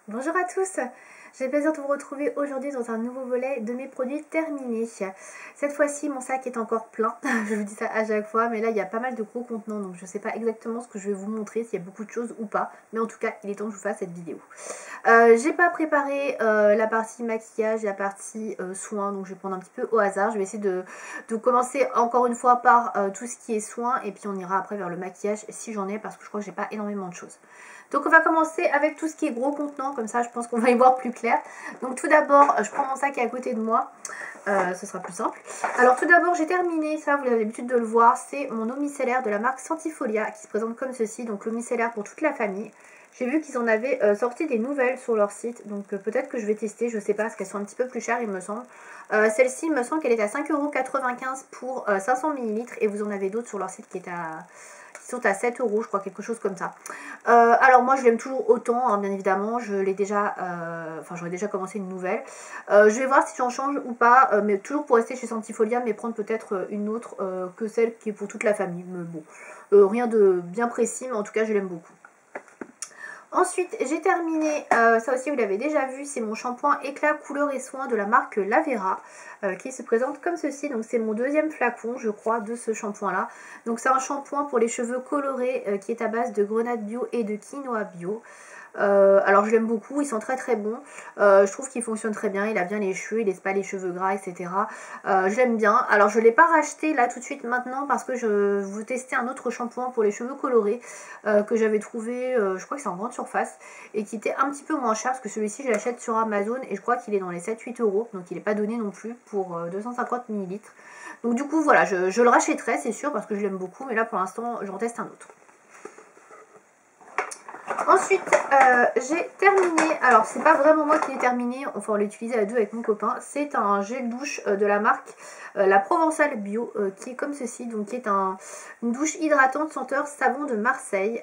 Bonjour à tous, j'ai le plaisir de vous retrouver aujourd'hui dans un nouveau volet de mes produits terminés. Cette fois-ci mon sac est encore plein, je vous dis ça à chaque fois, mais là il y a pas mal de gros contenants donc je ne sais pas exactement ce que je vais vous montrer, s'il y a beaucoup de choses ou pas, mais en tout cas il est temps que je vous fasse cette vidéo. J'ai pas préparé la partie maquillage, la partie soins, donc je vais prendre un petit peu au hasard. Je vais essayer de commencer encore une fois par tout ce qui est soins et puis on ira après vers le maquillage si j'en ai, parce que je crois que j'ai pas énormément de choses. Donc on va commencer avec tout ce qui est gros contenant, comme ça je pense qu'on va y voir plus clair. Donc tout d'abord je prends mon sac qui est à côté de moi, ce sera plus simple. Alors tout d'abord j'ai terminé, ça vous avez l'habitude de le voir, c'est mon eau micellaire de la marque Sentifolia qui se présente comme ceci, donc l'eau micellaire pour toute la famille. J'ai vu qu'ils en avaient sorti des nouvelles sur leur site, donc peut-être que je vais tester, je sais pas, parce qu'elles sont un petit peu plus chères il me semble. Celle-ci il me semble qu'elle est à 5,95 € pour 500 ml et vous en avez d'autres sur leur site qui sont à 7 €, je crois, quelque chose comme ça. Alors moi je l'aime toujours autant, hein, bien évidemment, je l'ai déjà, j'aurais déjà commencé une nouvelle. Je vais voir si j'en change ou pas, mais toujours pour rester chez Sentifolia, mais prendre peut-être une autre que celle qui est pour toute la famille. Mais bon, rien de bien précis, mais en tout cas je l'aime beaucoup. Ensuite, j'ai terminé, ça aussi vous l'avez déjà vu, c'est mon shampoing éclat couleur et soin de la marque Lavera qui se présente comme ceci. Donc c'est mon deuxième flacon, je crois, de ce shampoing là. Donc c'est un shampoing pour les cheveux colorés qui est à base de grenade bio et de quinoa bio. Alors je l'aime beaucoup, il sent très très bon, je trouve qu'il fonctionne très bien, il a bien les cheveux, il laisse pas les cheveux gras, etc. Je l'aime bien. Alors je ne l'ai pas racheté là tout de suite maintenant parce que je veux tester un autre shampoing pour les cheveux colorés que j'avais trouvé, je crois que c'est en grande surface, et qui était un petit peu moins cher parce que celui-ci je l'achète sur Amazon et je crois qu'il est dans les 7-8 €, donc il n'est pas donné non plus pour 250 ml. Donc du coup voilà, je le rachèterai c'est sûr parce que je l'aime beaucoup, mais là pour l'instant j'en teste un autre. Ensuite, j'ai terminé, alors c'est pas vraiment moi qui l'ai terminé, enfin on l'a utilisé à deux avec mon copain, c'est un gel douche de la marque La Provençale Bio, qui est comme ceci, donc qui est une douche hydratante senteur savon de Marseille,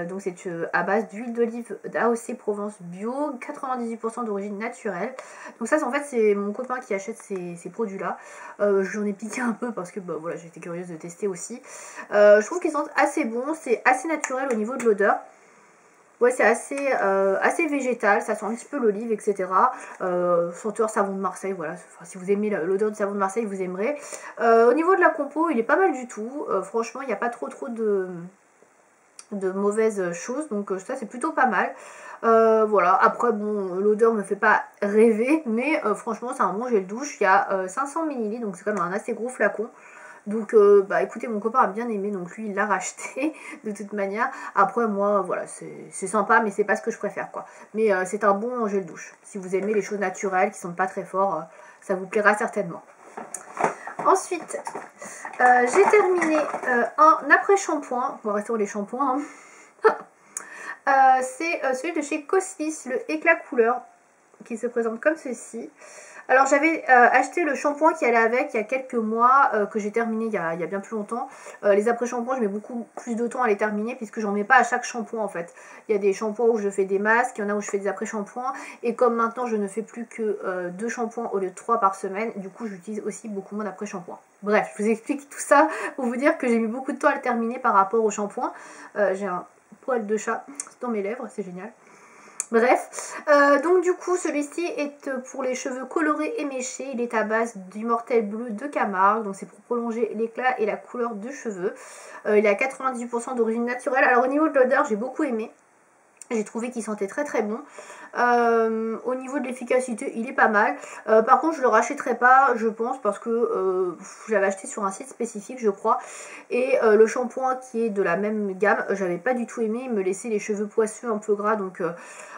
donc c'est à base d'huile d'olive d'AOC Provence Bio, 98% d'origine naturelle. Donc ça en fait c'est mon copain qui achète ces produits là, j'en ai piqué un peu parce que bah, voilà, j'étais curieuse de tester aussi. Je trouve qu'ils sentent assez bons, c'est assez naturel au niveau de l'odeur. Ouais, c'est assez végétal, ça sent un petit peu l'olive, etc. Senteur savon de Marseille, voilà. Enfin, si vous aimez l'odeur du savon de Marseille, vous aimerez. Au niveau de la compo, il est pas mal du tout. Franchement, il n'y a pas trop de mauvaises choses, donc ça c'est plutôt pas mal. Voilà, après bon, l'odeur me fait pas rêver, mais franchement c'est un bon gel douche. Il y a 500 ml, donc c'est quand même un assez gros flacon. Donc bah écoutez, mon copain a bien aimé, donc lui il l'a racheté de toute manière. Après moi voilà, c'est sympa, mais c'est pas ce que je préfère quoi. Mais c'est un bon gel douche. Si vous aimez les choses naturelles qui sont pas très forts, ça vous plaira certainement. Ensuite, j'ai terminé un après-shampoing. On va rester sur les shampoings. Hein. C'est celui de chez Cosmos, le éclat couleur, qui se présente comme ceci. Alors j'avais acheté le shampoing qui allait avec il y a quelques mois, que j'ai terminé il y a bien plus longtemps. Les après-shampoings je mets beaucoup plus de temps à les terminer puisque j'en mets pas à chaque shampoing en fait. Il y a des shampoings où je fais des masques, il y en a où je fais des après-shampoings. Et comme maintenant je ne fais plus que 2 shampoings au lieu de 3 par semaine, du coup j'utilise aussi beaucoup moins d'après-shampoings. Bref, je vous explique tout ça pour vous dire que j'ai mis beaucoup de temps à le terminer par rapport au shampoing. J'ai un poil de chat dans mes lèvres, c'est génial. Bref, donc du coup celui-ci est pour les cheveux colorés et méchés, il est à base d'immortel bleu de Camargue, donc c'est pour prolonger l'éclat et la couleur de cheveux. Il est à 98% d'origine naturelle. Alors au niveau de l'odeur j'ai beaucoup aimé, j'ai trouvé qu'il sentait très très bon. Au niveau de l'efficacité il est pas mal. Par contre je le rachèterai pas je pense parce que je l'avais acheté sur un site spécifique je crois. Et le shampoing qui est de la même gamme j'avais pas du tout aimé, il me laissait les cheveux poisseux un peu gras, donc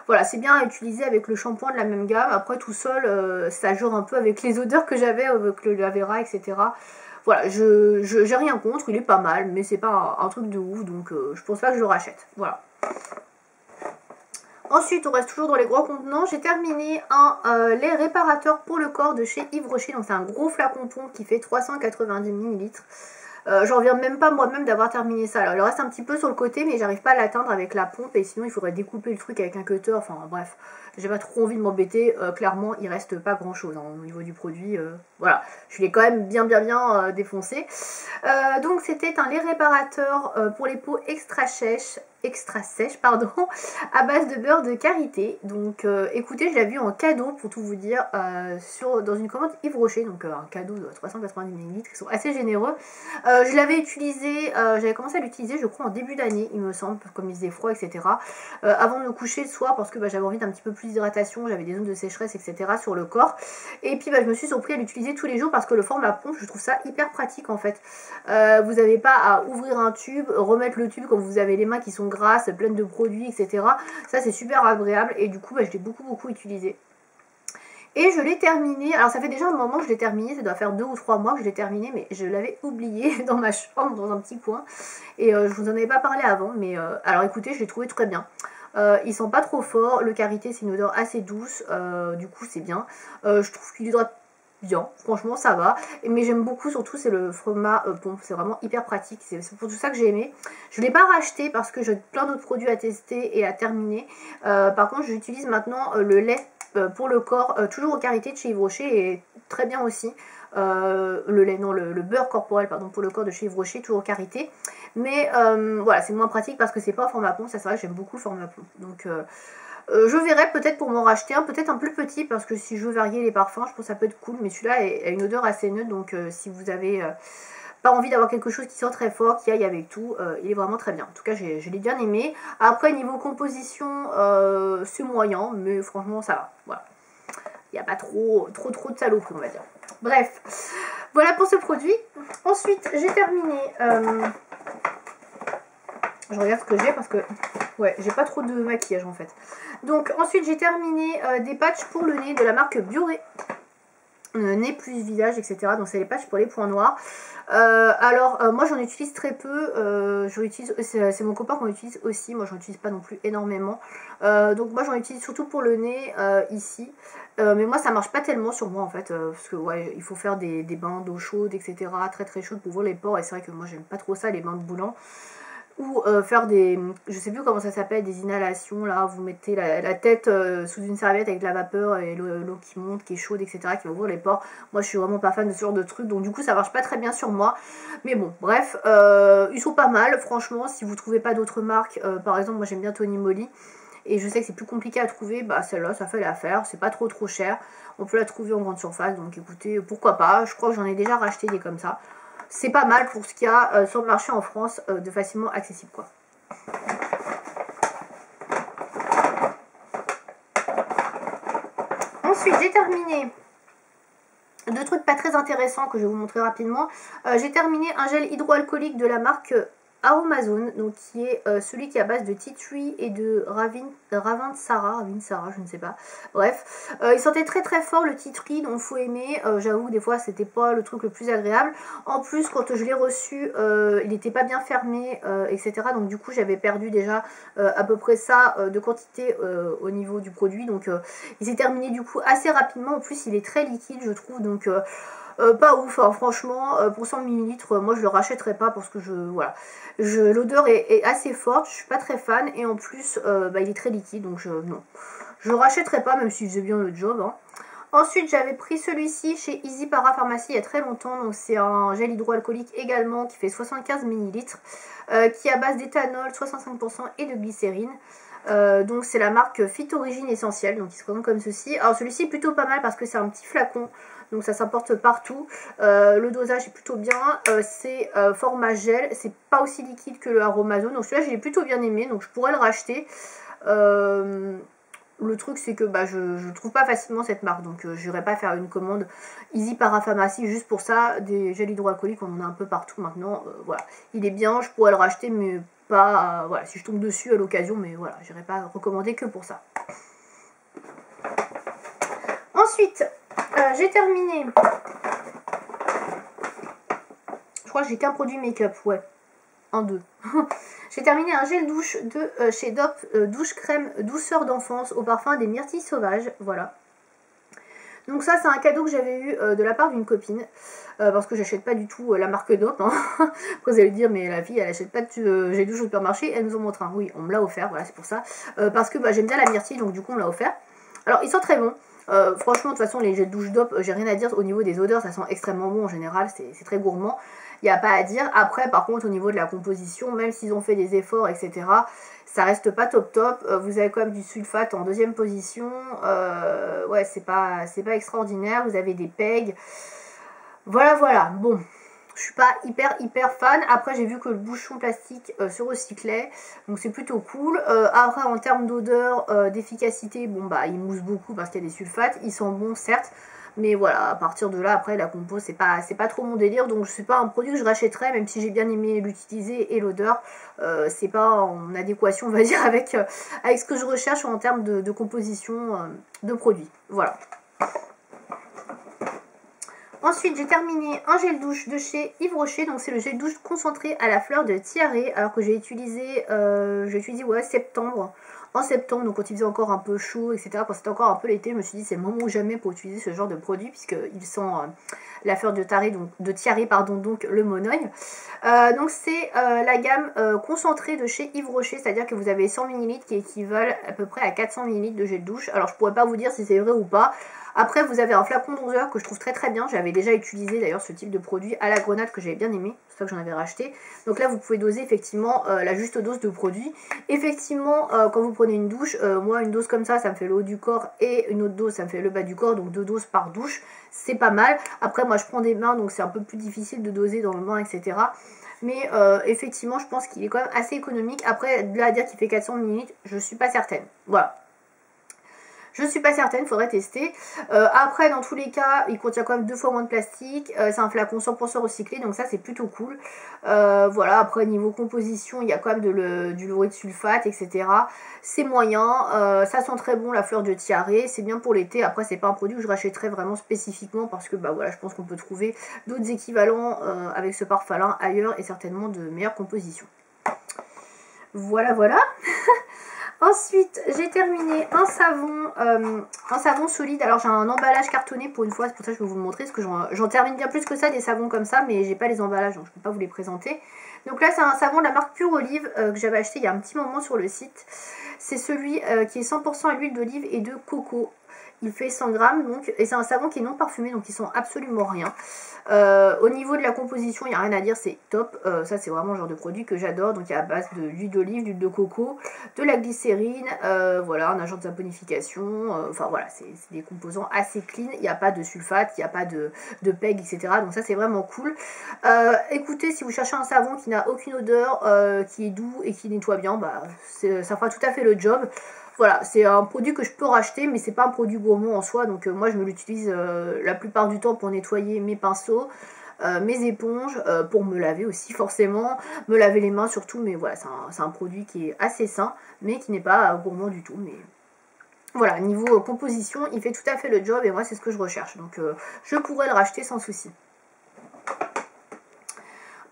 voilà, c'est bien à utiliser avec le shampoing de la même gamme. Après tout seul ça joue un peu avec les odeurs que j'avais avec le Lavera, etc. Voilà, j'ai rien contre, il est pas mal, mais c'est pas un truc de ouf, donc je pense pas que je le rachète. Voilà. Ensuite, on reste toujours dans les gros contenants. J'ai terminé un lait réparateur pour le corps de chez Yves Rocher. Donc c'est un gros flacon pompe qui fait 390 ml. J'en reviens même pas moi-même d'avoir terminé ça. Alors il reste un petit peu sur le côté, mais j'arrive pas à l'atteindre avec la pompe. Et sinon il faudrait découper le truc avec un cutter. Enfin bref, j'ai pas trop envie de m'embêter. Clairement il reste pas grand chose hein, au niveau du produit. Voilà, je l'ai quand même bien défoncé. Donc c'était un lait réparateur pour les peaux extra sèches. extra sèche, pardon, à base de beurre de karité. Donc écoutez, je l'ai vu en cadeau pour tout vous dire dans une commande Yves Rocher, donc un cadeau de 390 ml, qui sont assez généreux. Je l'avais utilisé, j'avais commencé à l'utiliser je crois en début d'année il me semble, comme il faisait froid etc. Avant de me coucher le soir parce que j'avais envie d'un petit peu plus d'hydratation, j'avais des zones de sécheresse etc. sur le corps. Et puis je me suis surpris à l'utiliser tous les jours parce que le format pompe, je trouve ça hyper pratique en fait. Vous n'avez pas à ouvrir un tube, remettre le tube quand vous avez les mains qui sont grasses, pleines de produits, etc. Ça c'est super agréable et du coup je l'ai beaucoup utilisé. Et je l'ai terminé, alors ça fait déjà un moment que je l'ai terminé, ça doit faire 2 ou 3 mois que je l'ai terminé, mais je l'avais oublié dans ma chambre, dans un petit coin. Et je vous en avais pas parlé avant, mais alors écoutez, je l'ai trouvé très bien. Il sent pas trop fort, le karité c'est une odeur assez douce, du coup c'est bien. Je trouve qu'il hydrate bien, franchement ça va, mais j'aime beaucoup surtout c'est le format pompe, c'est vraiment hyper pratique, c'est pour tout ça que j'ai aimé. Je ne l'ai pas racheté parce que j'ai plein d'autres produits à tester et à terminer. Par contre j'utilise maintenant le lait pour le corps, toujours au karité de chez Yves Rocher et très bien aussi. Le lait, non, le beurre corporel pardon, pour le corps de chez Yves Rocher, toujours au karité. Mais voilà, c'est moins pratique parce que c'est pas au format pompe, ça c'est vrai que j'aime beaucoup le format pompe. Donc je verrai peut-être pour m'en racheter un, peut-être un plus petit parce que si je veux varier les parfums, je pense que ça peut être cool. Mais celui-là a une odeur assez neutre, donc si vous avez pas envie d'avoir quelque chose qui sent très fort, qui aille avec tout, il est vraiment très bien. En tout cas, je l'ai bien aimé. Après, niveau composition, c'est moyen, mais franchement, ça va. Voilà. Il n'y a pas trop de saloperies, on va dire. Bref, voilà pour ce produit. Ensuite, j'ai terminé... je regarde ce que j'ai parce que... Ouais, j'ai pas trop de maquillage en fait. Donc, ensuite, j'ai terminé des patchs pour le nez de la marque Bioré. Nez plus visage, etc. Donc, c'est les patchs pour les points noirs. Moi j'en utilise très peu, c'est mon copain qu'on utilise aussi, moi j'en utilise pas non plus énormément, donc moi j'en utilise surtout pour le nez ici, mais moi ça marche pas tellement sur moi en fait, parce que ouais il faut faire des bains d'eau chaude etc, très chaude pour ouvrir les pores, et c'est vrai que moi j'aime pas trop ça, les bains de boulant. Ou faire des, je sais plus comment ça s'appelle, des inhalations là, vous mettez la tête sous une serviette avec de la vapeur et l'eau qui monte, qui est chaude, etc., qui va ouvrir les pores. Moi je suis vraiment pas fan de ce genre de truc, donc du coup ça marche pas très bien sur moi. Mais bon, bref, ils sont pas mal, franchement, si vous trouvez pas d'autres marques, par exemple moi j'aime bien Tony Moly, et je sais que c'est plus compliqué à trouver, bah celle-là ça fait l'affaire, c'est pas trop cher, on peut la trouver en grande surface, donc écoutez, pourquoi pas, je crois que j'en ai déjà racheté des comme ça. C'est pas mal pour ce qu'il y a sur le marché en France de facilement accessible quoi. Ensuite j'ai terminé deux trucs pas très intéressants que je vais vous montrer rapidement. J'ai terminé un gel hydroalcoolique de la marque Aromazone, donc qui est celui qui est à base de tea tree et de Ravinsara, je ne sais pas. Bref, il sentait très fort le tea tree, donc faut aimer. J'avoue que des fois c'était pas le truc le plus agréable. En plus quand je l'ai reçu, il n'était pas bien fermé, etc. Donc du coup j'avais perdu déjà à peu près ça de quantité au niveau du produit. Donc il s'est terminé du coup assez rapidement. En plus il est très liquide je trouve, donc... pas ouf, hein, franchement, pour 100 ml, moi je le rachèterai pas parce que l'odeur est assez forte, je suis pas très fan, et en plus il est très liquide, donc non, je le rachèterai pas même s'il faisait bien le job. Hein. Ensuite j'avais pris celui-ci chez Easy Parapharmacie il y a très longtemps, donc c'est un gel hydroalcoolique également qui fait 75 ml, qui est à base d'éthanol 65% et de glycérine. Donc c'est la marque Fit Origine Essentielle, donc il se présente comme ceci. Alors celui-ci est plutôt pas mal parce que c'est un petit flacon, donc ça s'importe partout. Le dosage est plutôt bien, c'est format gel, c'est pas aussi liquide que le Aromazone, donc celui-là je l'ai plutôt bien aimé, donc je pourrais le racheter. Le truc c'est que je trouve pas facilement cette marque, donc je n'irai pas faire une commande Easy Parapharmacie juste pour ça. Des gels hydroalcooliques on en a un peu partout maintenant, voilà. Il est bien, je pourrais le racheter mais pas, voilà, si je tombe dessus à l'occasion, mais voilà, je n'irai pas recommander que pour ça. Ensuite, j'ai terminé, je crois que j'ai qu'un produit make-up, ouais, un, deux. J'ai terminé un gel douche de chez Dop, douche crème douceur d'enfance au parfum des myrtilles sauvages, voilà. Donc ça c'est un cadeau que j'avais eu de la part d'une copine, parce que j'achète pas du tout la marque Dop, hein. Après vous allez dire mais la fille elle achète pas de gel douche au supermarché, elle nous en montre un, oui on me l'a offert, voilà c'est pour ça, parce que j'aime bien la myrtille donc du coup on me l'a offert. Alors il sent très bon. Franchement, de toute façon, les gels douche DOP, j'ai rien à dire au niveau des odeurs, ça sent extrêmement bon en général, c'est très gourmand. Il n'y a pas à dire. Après, par contre, au niveau de la composition, même s'ils ont fait des efforts, etc., ça reste pas top top. Vous avez quand même du sulfate en deuxième position. Ouais, c'est pas extraordinaire. Vous avez des pegs. Voilà, voilà. Bon, je suis pas hyper fan. Après, j'ai vu que le bouchon plastique se recyclait. Donc, c'est plutôt cool. Après, en termes d'odeur, d'efficacité, bon, bah, il mousse beaucoup parce qu'il y a des sulfates. Ils sont bons, certes. Mais voilà, à partir de là, après, la compo, c'est pas trop mon délire. Donc, c'est pas un produit que je rachèterais, même si j'ai bien aimé l'utiliser et l'odeur. C'est pas en adéquation, on va dire, avec ce que je recherche en termes de composition de produits. Voilà. Ensuite, j'ai terminé un gel douche de chez Yves Rocher. Donc, c'est le gel douche concentré à la fleur de tiare. Alors que j'ai utilisé, ouais, septembre. En septembre, donc quand il faisait encore un peu chaud, etc., quand c'était encore un peu l'été, je me suis dit c'est le moment ou jamais pour utiliser ce genre de produit, puisqu'il sent la fleur de tiare, pardon, donc le monoeil. Donc c'est la gamme concentrée de chez Yves Rocher, c'est-à-dire que vous avez 100 ml qui équivalent à peu près à 400 ml de gel douche. Alors je pourrais pas vous dire si c'est vrai ou pas. Après, vous avez un flacon d'11h que je trouve très bien. J'avais déjà utilisé d'ailleurs ce type de produit à la grenade que j'avais bien aimé. C'est pour ça que j'en avais racheté. Donc là, vous pouvez doser effectivement la juste dose de produit. Effectivement, quand vous prenez une douche, moi une dose comme ça me fait le haut du corps et une autre dose, ça me fait le bas du corps. Donc 2 doses par douche, c'est pas mal. Après, moi je prends des bains, donc c'est un peu plus difficile de doser dans le bain, etc. Mais effectivement, je pense qu'il est quand même assez économique. Après, de là à dire qu'il fait 400 ml, je suis pas certaine. Voilà. Je suis pas certaine, faudrait tester. Après, dans tous les cas, il contient quand même 2 fois moins de plastique. C'est un flacon 100% recyclé, donc ça c'est plutôt cool. Voilà, après niveau composition, il y a quand même du lauré de sulfate, etc. C'est moyen, ça sent très bon la fleur de tiare, c'est bien pour l'été. Après, c'est pas un produit que je rachèterais vraiment spécifiquement parce que bah voilà, je pense qu'on peut trouver d'autres équivalents avec ce parfum-là ailleurs et certainement de meilleures compositions. Voilà, voilà. Ensuite, j'ai terminé un savon solide. Alors, j'ai un emballage cartonné pour une fois, c'est pour ça que je vais vous le montrer, parce que j'en termine bien plus que ça, des savons comme ça, mais j'ai pas les emballages, donc je peux pas vous les présenter. Donc là, c'est un savon de la marque Pure Olive que j'avais acheté il y a un petit moment sur le site. C'est celui qui est 100% à l'huile d'olive et de coco. Il fait 100 grammes, donc, et c'est un savon qui est non parfumé, donc il sent absolument rien. Au niveau de la composition, il n'y a rien à dire, c'est top. Ça, c'est vraiment le genre de produit que j'adore. Donc, il y a à base de l'huile d'olive, d'huile de coco, de la glycérine, voilà, un agent de saponification. Enfin, voilà, c'est des composants assez clean. Il n'y a pas de sulfate, il n'y a pas de PEG, etc. Donc, ça, c'est vraiment cool. Écoutez, si vous cherchez un savon qui n'a aucune odeur, qui est doux et qui nettoie bien, bah, ça fera tout à fait le job. Voilà, c'est un produit que je peux racheter, mais c'est pas un produit gourmand en soi, donc moi je me l'utilise la plupart du temps pour nettoyer mes pinceaux, mes éponges, pour me laver aussi forcément, me laver les mains surtout, mais voilà, c'est un produit qui est assez sain, mais qui n'est pas gourmand du tout, mais voilà, niveau composition, il fait tout à fait le job, et moi c'est ce que je recherche, donc je pourrais le racheter sans souci.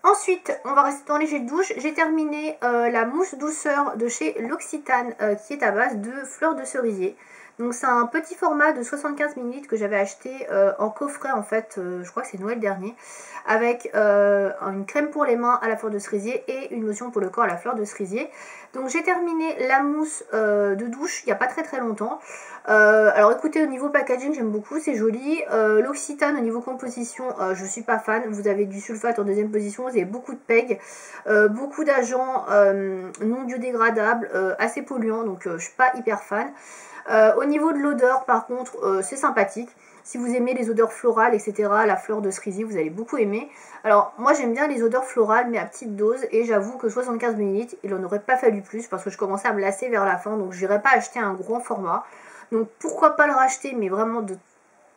Ensuite, on va rester dans les gels de douche. J'ai terminé la mousse douceur de chez L'Occitane qui est à base de fleurs de cerisier. Donc c'est un petit format de 75 ml que j'avais acheté en coffret en fait, je crois que c'est Noël dernier, avec une crème pour les mains à la fleur de cerisier et une lotion pour le corps à la fleur de cerisier. Donc j'ai terminé la mousse de douche il n'y a pas très longtemps. Alors écoutez, au niveau packaging j'aime beaucoup, c'est joli. L'Occitane au niveau composition je suis pas fan. Vous avez du sulfate en deuxième position, vous avez beaucoup de PEG, beaucoup d'agents non biodégradables, assez polluants, donc je suis pas hyper fan. Au niveau de l'odeur par contre c'est sympathique. Si vous aimez les odeurs florales, etc., la fleur de cerisier, vous allez beaucoup aimer. Alors, moi, j'aime bien les odeurs florales, mais à petite dose. Et j'avoue que 75 ml, il n'en aurait pas fallu plus parce que je commençais à me lasser vers la fin. Donc, je n'irais pas acheter un grand format. Donc, pourquoi pas le racheter, mais vraiment de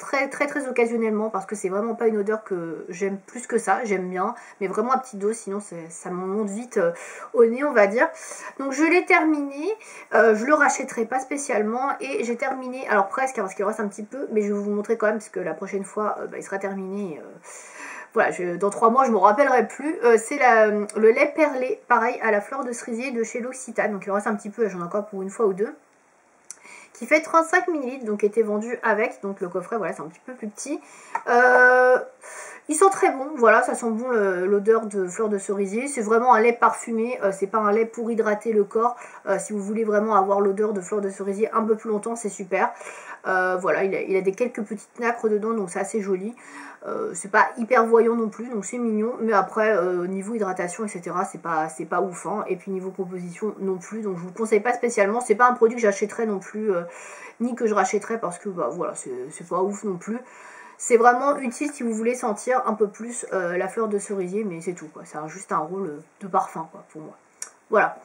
très occasionnellement parce que c'est vraiment pas une odeur que j'aime plus que ça, j'aime bien, mais vraiment à petite dose, sinon ça me monte vite au nez on va dire. Donc je l'ai terminé, je le rachèterai pas spécialement et j'ai terminé, alors presque parce qu'il reste un petit peu, mais je vais vous montrer quand même parce que la prochaine fois il sera terminé. Voilà, dans 3 mois je ne me rappellerai plus. C'est le lait perlé, pareil à la fleur de cerisier de chez L'Occitane, donc il en reste un petit peu, j'en ai encore pour une fois ou deux. Qui fait 35 ml, donc était vendu avec, donc le coffret voilà c'est un petit peu plus petit. Il sent très bon, voilà, ça sent bon l'odeur de fleur de cerisier. C'est vraiment un lait parfumé, c'est pas un lait pour hydrater le corps. Si vous voulez vraiment avoir l'odeur de fleur de cerisier un peu plus longtemps, c'est super. Voilà, il a quelques petites nacres dedans, donc c'est assez joli. C'est pas hyper voyant non plus, donc c'est mignon. Mais après, niveau hydratation, etc., c'est pas ouf. Hein. Et puis niveau composition non plus, donc je vous le conseille pas spécialement. C'est pas un produit que j'achèterais non plus, ni que je rachèterais parce que bah voilà, c'est pas ouf non plus. C'est vraiment utile si vous voulez sentir un peu plus la fleur de cerisier, mais c'est tout quoi. Ça a juste un rôle de parfum quoi pour moi. Voilà.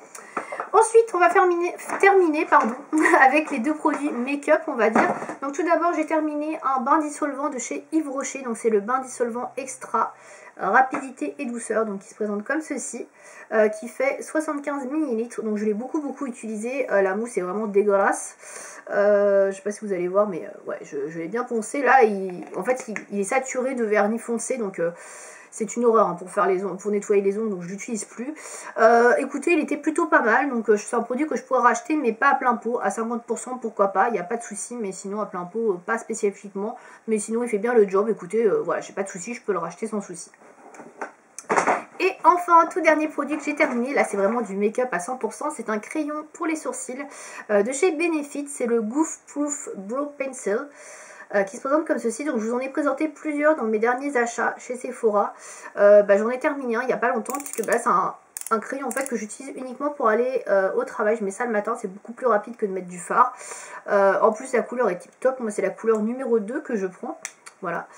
Ensuite, on va terminer avec les deux produits make-up, on va dire. Donc tout d'abord, j'ai terminé un bain dissolvant de chez Yves Rocher. Donc c'est le bain dissolvant extra rapidité et douceur. Donc qui se présente comme ceci, qui fait 75 ml. Donc je l'ai beaucoup utilisé. La mousse est vraiment dégueulasse. Je sais pas si vous allez voir, mais ouais, je l'ai bien poncé. Là, en fait, il est saturé de vernis foncé, donc c'est une horreur hein, pour faire les ongles, pour nettoyer les ongles, donc je l'utilise plus. Écoutez, il était plutôt pas mal, donc c'est un produit que je pourrais racheter, mais pas à plein pot, à 50%, pourquoi pas, il n'y a pas de souci, mais sinon à plein pot, pas spécifiquement, mais sinon il fait bien le job. Écoutez, voilà, j'ai pas de souci, je peux le racheter sans souci. Et enfin, tout dernier produit que j'ai terminé, là c'est vraiment du make-up à 100%, c'est un crayon pour les sourcils de chez Benefit, c'est le Goof Proof Brow Pencil. Qui se présente comme ceci. Donc je vous en ai présenté plusieurs dans mes derniers achats chez Sephora. J'en ai terminé un il n'y a pas longtemps, puisque là c'est un crayon en fait que j'utilise uniquement pour aller au travail. Je mets ça le matin, c'est beaucoup plus rapide que de mettre du fard. En plus la couleur est tip top, moi c'est la couleur numéro 2 que je prends. Voilà,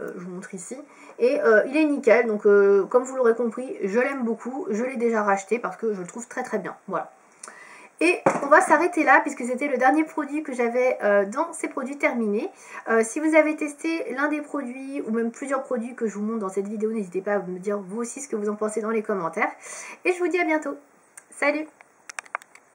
je vous montre ici. Et il est nickel, donc comme vous l'aurez compris, je l'aime beaucoup. Je l'ai déjà racheté parce que je le trouve très bien. Voilà. Et on va s'arrêter là puisque c'était le dernier produit que j'avais dans ces produits terminés. Si vous avez testé l'un des produits ou même plusieurs produits que je vous montre dans cette vidéo, n'hésitez pas à me dire vous aussi ce que vous en pensez dans les commentaires. Et je vous dis à bientôt. Salut!